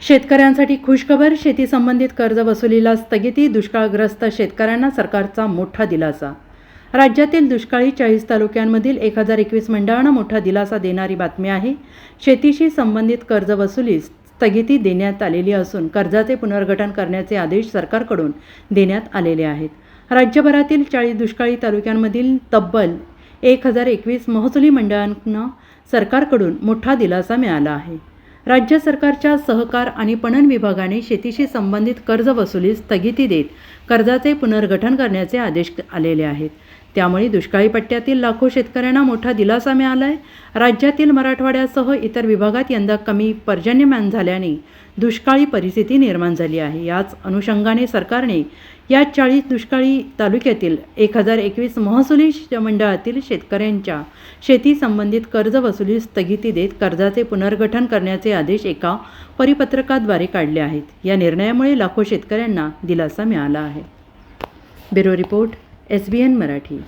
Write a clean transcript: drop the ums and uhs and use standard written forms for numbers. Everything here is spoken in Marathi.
शेतकऱ्यांसाठी खुशखबर, शेती संबंधित कर्ज वसुलीला स्थगिती, दुष्काळग्रस्त शेतकऱ्यांना सरकारचा मोठा दिलासा। राज्यातील दुष्काळी 40 तालुक्यांमधील 1021 मंडळांना मोठा दिलासा देणारी बातमी आहे। शेतीशी संबंधित कर्ज वसुलीस स्थगिती देण्यात आलेली असून कर्जाचे पुनर्गठन करण्याचे आदेश सरकारकडून देण्यात आलेले आहेत। राज्यभरातील 40 दुष्काळी तालुक्यांमधील तब्बल 1021 महसुली मंडळांना सरकारकडून मोठा दिलासा मिळाला आहे। राज्य सरकारच्या सहकार आणि पणन विभागाने शेतीशी संबंधित कर्ज वसुलीस स्थगिती देत कर्जाचे पुनर्गठन करण्याचे आदेश आलेले आहेत। त्यामुळे दुष्काळी पट्ट्यातील लाखो शेतकऱ्यांना मोठा दिलासा मिळाला आहे। राज्यातील मराठवाड्यासह इतर विभागात यंदा कमी पर्जन्यमान झाल्याने दुष्काळी परिस्थिती निर्माण झाली आहे। याच अनुषंगाने सरकारने या 40 दुष्काळी तालुक्यातील 1021 महसुली मंडळातील शेतकऱ्यांच्या शेती संबंधित कर्ज वसुलीस स्थगिती देत कर्जाचे पुनर्गठन करण्याचे आदेश एका परिपत्रकाद्वारे काढले आहेत। या निर्णयामुळे लाखो शेतकऱ्यांना दिलासा मिळाला आहे। Bureau report, SBN Marathi.